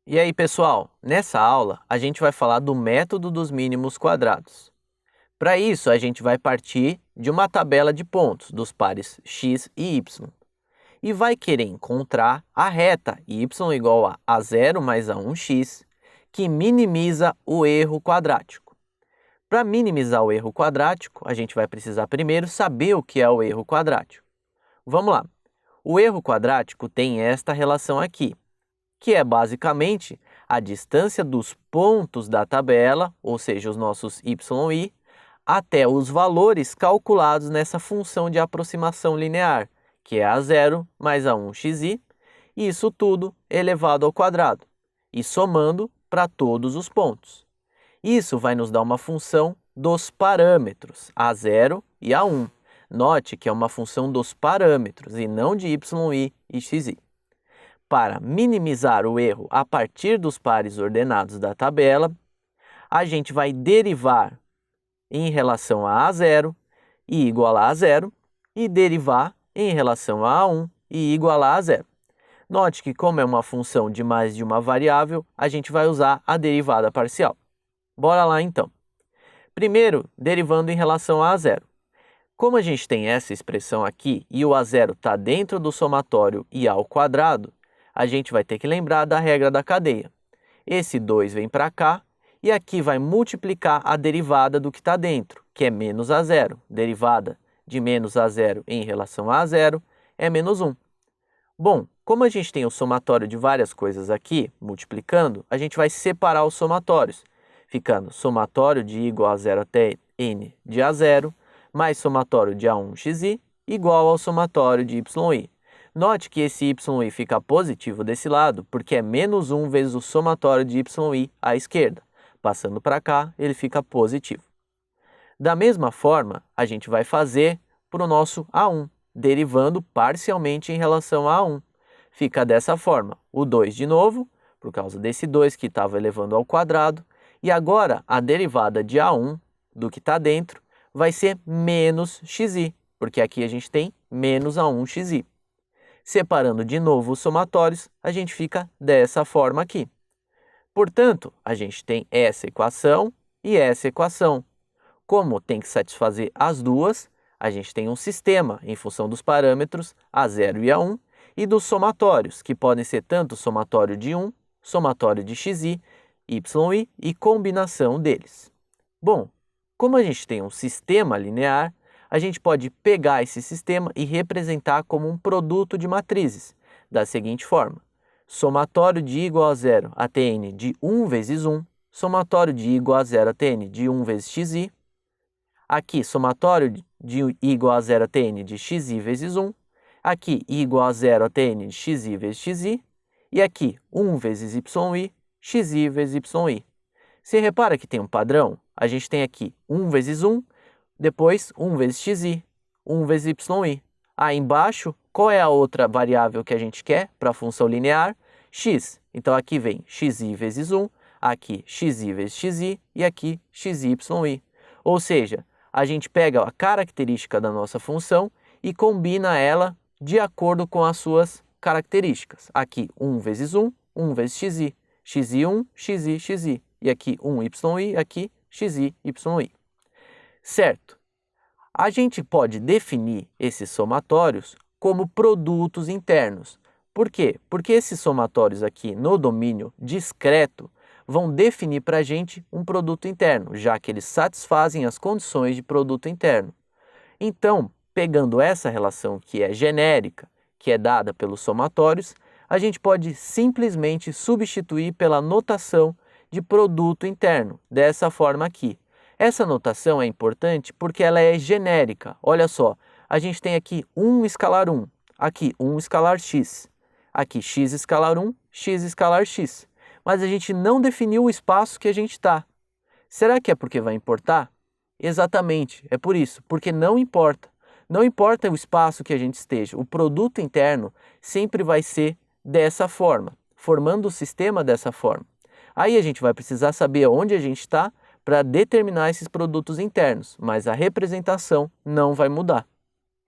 E aí, pessoal, nessa aula a gente vai falar do método dos mínimos quadrados. Para isso, a gente vai partir de uma tabela de pontos dos pares x e y e vai querer encontrar a reta y igual a a0 mais a1x, que minimiza o erro quadrático. Para minimizar o erro quadrático, a gente vai precisar primeiro saber o que é o erro quadrático. Vamos lá. O erro quadrático tem esta relação aqui, que é basicamente a distância dos pontos da tabela, ou seja, os nossos y e i, até os valores calculados nessa função de aproximação linear, que é a0 mais a1xi, e isso tudo elevado ao quadrado, e somando para todos os pontos. Isso vai nos dar uma função dos parâmetros, a0 e a1. Note que é uma função dos parâmetros e não de y, i e xi. Para minimizar o erro a partir dos pares ordenados da tabela, a gente vai derivar em relação a a0 e igualar a zero e derivar em relação a a1 e igualar a zero. Note que, como é uma função de mais de uma variável, a gente vai usar a derivada parcial. Bora lá então. Primeiro, derivando em relação a a0. Como a gente tem essa expressão aqui e o a0 está dentro do somatório i ao quadrado, a gente vai ter que lembrar da regra da cadeia. Esse 2 vem para cá e aqui vai multiplicar a derivada do que está dentro, que é menos a0. Derivada de menos a0 em relação a zero é menos 1. Bom, como a gente tem o somatório de várias coisas aqui, multiplicando, a gente vai separar os somatórios, ficando somatório de i igual a 0 até n de a0, mais somatório de a1xi igual ao somatório de yi. Note que esse yi fica positivo desse lado, porque é menos 1 vezes o somatório de yi à esquerda. Passando para cá, ele fica positivo. Da mesma forma, a gente vai fazer para o nosso a1, derivando parcialmente em relação a a1. Fica dessa forma, o 2 de novo, por causa desse 2 que estava elevando ao quadrado, e agora a derivada de a1, do que está dentro, vai ser menos xi, porque aqui a gente tem menos a1xi. Separando de novo os somatórios, a gente fica dessa forma aqui. Portanto, a gente tem essa equação e essa equação. Como tem que satisfazer as duas, a gente tem um sistema em função dos parâmetros a0 e a1 e dos somatórios, que podem ser tanto somatório de 1, somatório de xi, yi e combinação deles. Bom, como a gente tem um sistema linear, a gente pode pegar esse sistema e representar como um produto de matrizes, da seguinte forma. Somatório de i igual a 0 até n de 1 vezes 1, somatório de i igual a 0 até n de 1 vezes xi. Aqui, somatório de i igual a 0 até n de xi vezes 1. Aqui, i igual a 0 até n de xi vezes xi. E aqui, 1 vezes yi, xi vezes yi. Você repara que tem um padrão? A gente tem aqui 1 vezes 1, depois 1 vezes xi, 1 vezes yi. Aí embaixo, qual é a outra variável que a gente quer para a função linear? X. Então aqui vem xi vezes 1, aqui xi vezes xi e aqui xi. Ou seja, a gente pega a característica da nossa função e combina ela de acordo com as suas características. Aqui 1 vezes 1, 1 vezes xi, xi1, xi. E aqui 1yi, aqui xi. Certo? A gente pode definir esses somatórios como produtos internos. Por quê? Porque esses somatórios aqui no domínio discreto vão definir para a gente um produto interno, já que eles satisfazem as condições de produto interno. Então, pegando essa relação que é genérica, que é dada pelos somatórios, a gente pode simplesmente substituir pela notação de produto interno, dessa forma aqui. Essa notação é importante porque ela é genérica. Olha só, a gente tem aqui 1 escalar 1, aqui 1 escalar x, aqui x escalar 1, x escalar x. Mas a gente não definiu o espaço que a gente está. Será que é porque vai importar? Exatamente, é por isso, porque não importa. Não importa o espaço que a gente esteja, o produto interno sempre vai ser dessa forma, formando o sistema dessa forma. Aí a gente vai precisar saber onde a gente está para determinar esses produtos internos, mas a representação não vai mudar.